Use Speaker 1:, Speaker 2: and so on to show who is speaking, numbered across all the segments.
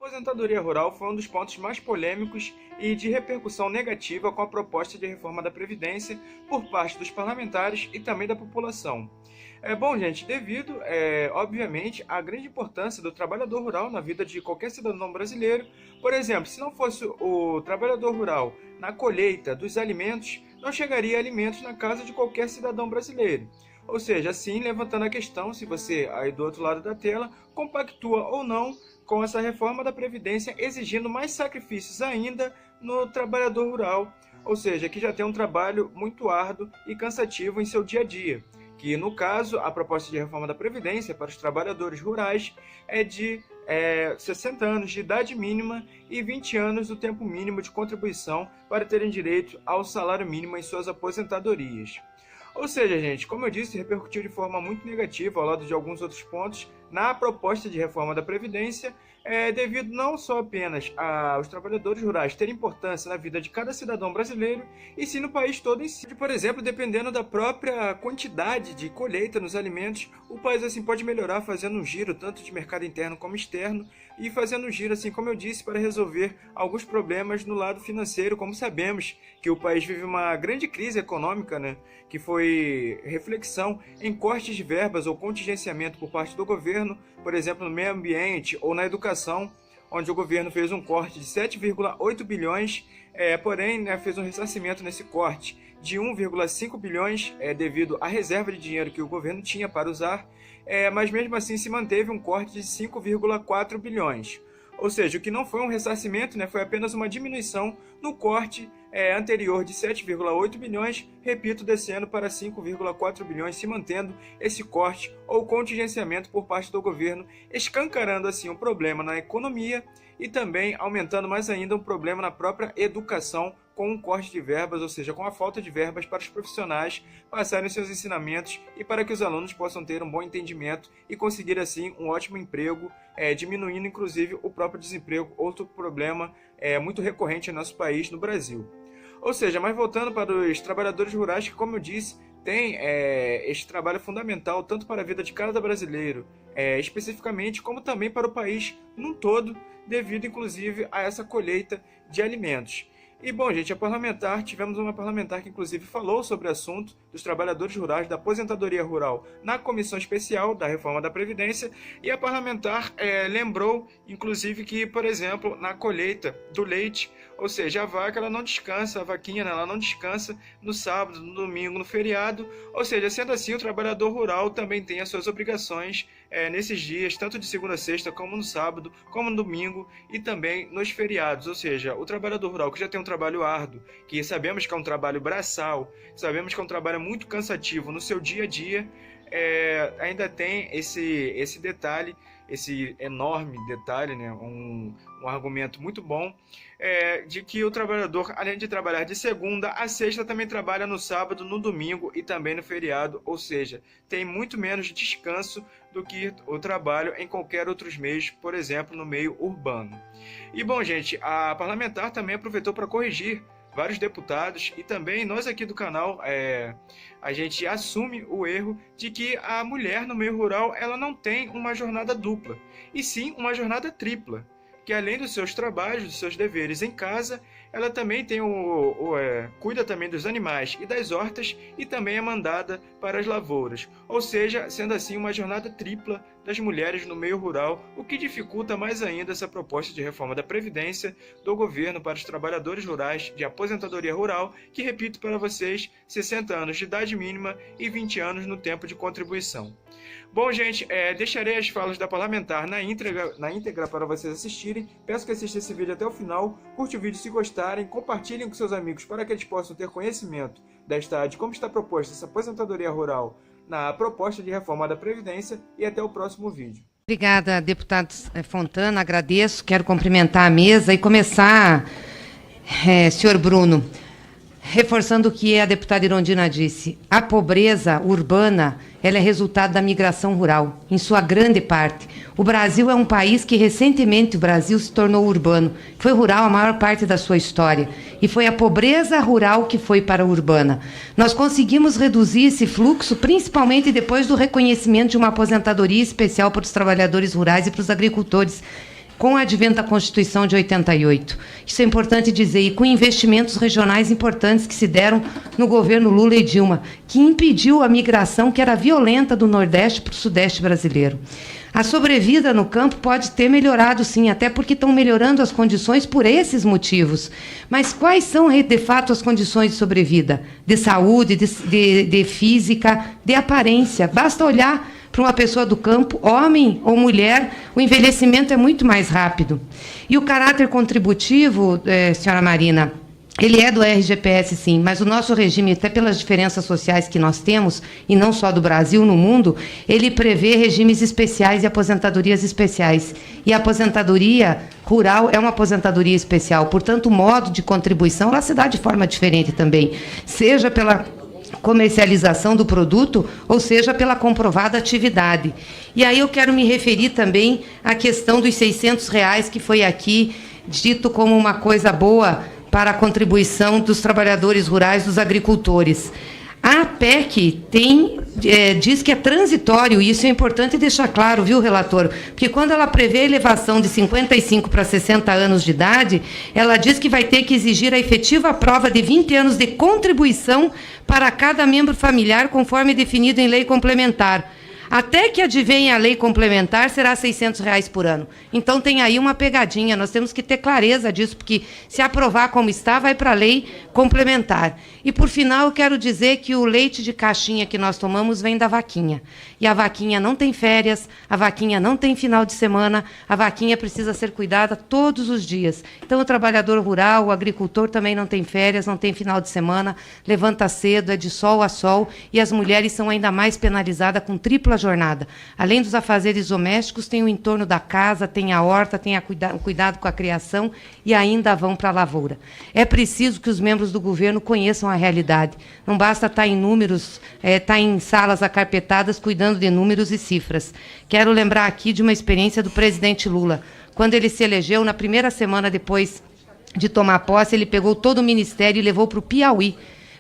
Speaker 1: Aposentadoria rural foi um dos pontos mais polêmicos e de repercussão negativa com a proposta de reforma da Previdência por parte dos parlamentares e também da população. Bom, gente, devido, obviamente, à grande importância do trabalhador rural na vida de qualquer cidadão brasileiro. Por exemplo, se não fosse o trabalhador rural na colheita dos alimentos, não chegaria alimentos na casa de qualquer cidadão brasileiro. Ou seja, assim, levantando a questão, se você, aí do outro lado da tela, compactua ou não com essa reforma da Previdência, exigindo mais sacrifícios ainda no trabalhador rural, ou seja, que já tem um trabalho muito árduo e cansativo em seu dia a dia, que no caso, a proposta de reforma da Previdência para os trabalhadores rurais é de 60 anos de idade mínima e 20 anos do tempo mínimo de contribuição para terem direito ao salário mínimo em suas aposentadorias. Ou seja, gente, como eu disse, repercutiu de forma muito negativa ao lado de alguns outros pontos na proposta de reforma da Previdência, devido não só apenas aos trabalhadores rurais terem importância na vida de cada cidadão brasileiro, e sim no país todo em si. Por exemplo, dependendo da própria quantidade de colheita nos alimentos, o país assim pode melhorar fazendo um giro tanto de mercado interno como externo, e fazendo um giro, assim como eu disse, para resolver alguns problemas no lado financeiro, como sabemos que o país vive uma grande crise econômica, né, que foi reflexão em cortes de verbas ou contingenciamento por parte do governo, por exemplo, no meio ambiente ou na educação, onde o governo fez um corte de 7,8 bilhões, porém, né, fez um ressarcimento nesse corte de 1,5 bilhões devido à reserva de dinheiro que o governo tinha para usar, mas mesmo assim se manteve um corte de 5,4 bilhões. Ou seja, o que não foi um ressarcimento, né, foi apenas uma diminuição no corte anterior de 7,8 bilhões, repito, descendo para 5,4 bilhões, se mantendo esse corte ou contingenciamento por parte do governo, escancarando assim um problema na economia e também aumentando mais ainda um problema na própria educação, com um corte de verbas, ou seja, com a falta de verbas para os profissionais passarem seus ensinamentos e para que os alunos possam ter um bom entendimento e conseguir assim um ótimo emprego, diminuindo inclusive o próprio desemprego, outro problema muito recorrente no nosso país, no Brasil. Ou seja, mas voltando para os trabalhadores rurais, que como eu disse, tem este trabalho fundamental tanto para a vida de cada brasileiro, especificamente, como também para o país num todo, devido inclusive a essa colheita de alimentos. E bom, gente, tivemos uma parlamentar que inclusive falou sobre o assunto dos trabalhadores rurais, da aposentadoria rural, na comissão especial da reforma da Previdência, e a parlamentar lembrou, inclusive, que, por exemplo, na colheita do leite, ou seja, a vaca ela não descansa, a vaquinha ela não descansa no sábado, no domingo, no feriado, ou seja, sendo assim, o trabalhador rural também tem as suas obrigações nesses dias, tanto de segunda a sexta, como no sábado, como no domingo e também nos feriados, ou seja, o trabalhador rural que já tem um trabalho árduo, que sabemos que é um trabalho braçal, sabemos que é um trabalho muito cansativo no seu dia a dia, ainda tem esse detalhe, esse enorme detalhe, né, um argumento muito bom, de que o trabalhador, além de trabalhar de segunda a sexta, também trabalha no sábado, no domingo e também no feriado, ou seja, tem muito menos descanso do que o trabalho em qualquer outros meios, por exemplo, no meio urbano. E bom, gente, a parlamentar também aproveitou para corrigir vários deputados e também nós aqui do canal, a gente assume o erro de que a mulher no meio rural ela não tem uma jornada dupla, e sim uma jornada tripla, que além dos seus trabalhos, dos seus deveres em casa, ela também tem cuida também dos animais e das hortas e também é mandada para as lavouras. Ou seja, sendo assim uma jornada tripla das mulheres no meio rural, o que dificulta mais ainda essa proposta de reforma da Previdência do governo para os trabalhadores rurais de aposentadoria rural, que repito para vocês, 60 anos de idade mínima e 20 anos no tempo de contribuição. Bom, gente, deixarei as falas da parlamentar na íntegra para vocês assistirem. Peço que assistam esse vídeo até o final. Curte o vídeo se gostarem, compartilhem com seus amigos para que eles possam ter conhecimento de como está proposta essa aposentadoria rural na proposta de reforma da Previdência, e até o próximo vídeo.
Speaker 2: Obrigada, deputado Fontana, agradeço. Quero cumprimentar a mesa e começar, senhor Bruno, reforçando o que a deputada Irondina disse. A pobreza urbana ela é resultado da migração rural, em sua grande parte. O Brasil é um país que recentemente o Brasil se tornou urbano. Foi rural a maior parte da sua história. E foi a pobreza rural que foi para a urbana. Nós conseguimos reduzir esse fluxo, principalmente depois do reconhecimento de uma aposentadoria especial para os trabalhadores rurais e para os agricultores. com o advento da Constituição de 88. Isso é importante dizer, e com investimentos regionais importantes que se deram no governo Lula e Dilma, que impediu a migração que era violenta do Nordeste para o Sudeste brasileiro. A sobrevida no campo pode ter melhorado, sim, até porque estão melhorando as condições por esses motivos. Mas quais são, de fato, as condições de sobrevida? De saúde, de física, de aparência. Basta olhar para uma pessoa do campo, homem ou mulher, o envelhecimento é muito mais rápido. E o caráter contributivo, senhora Marina, ele é do RGPS, sim, mas o nosso regime, até pelas diferenças sociais que nós temos, e não só do Brasil, no mundo, ele prevê regimes especiais e aposentadorias especiais. E a aposentadoria rural é uma aposentadoria especial, portanto, o modo de contribuição ela se dá de forma diferente também, seja pela comercialização do produto, ou seja, pela comprovada atividade. E aí eu quero me referir também à questão dos R$600, que foi aqui dito como uma coisa boa para a contribuição dos trabalhadores rurais, dos agricultores. A PEC diz que é transitório, e isso é importante deixar claro, viu, relator? Porque quando ela prevê a elevação de 55 para 60 anos de idade, ela diz que vai ter que exigir a efetiva prova de 20 anos de contribuição para cada membro familiar, conforme definido em lei complementar. Até que advenha a lei complementar, será R$600 por ano. Então, tem aí uma pegadinha, nós temos que ter clareza disso, porque se aprovar como está, vai para a lei complementar. E, por final, eu quero dizer que o leite de caixinha que nós tomamos vem da vaquinha. E a vaquinha não tem férias, a vaquinha não tem final de semana, a vaquinha precisa ser cuidada todos os dias. Então, o trabalhador rural, o agricultor também não tem férias, não tem final de semana, levanta cedo, é de sol a sol, e as mulheres são ainda mais penalizadas com tripla jornada. Além dos afazeres domésticos, tem o entorno da casa, tem a horta, tem o cuidado com a criação e ainda vão para a lavoura. É preciso que os membros do governo conheçam a realidade. Não basta estar em números, estar em salas acarpetadas cuidando de números e cifras. Quero lembrar aqui de uma experiência do presidente Lula. Quando ele se elegeu, na primeira semana depois de tomar posse, ele pegou todo o ministério e levou para o Piauí,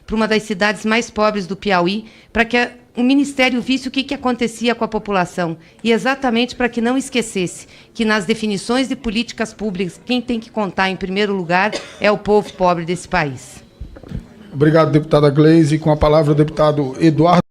Speaker 2: para uma das cidades mais pobres do Piauí, para que o Ministério visse o que acontecia com a população, e exatamente para que não esquecesse que nas definições de políticas públicas, quem tem que contar em primeiro lugar é o povo pobre desse país.
Speaker 3: Obrigado, deputada Gleise. Com a palavra, o deputado Eduardo.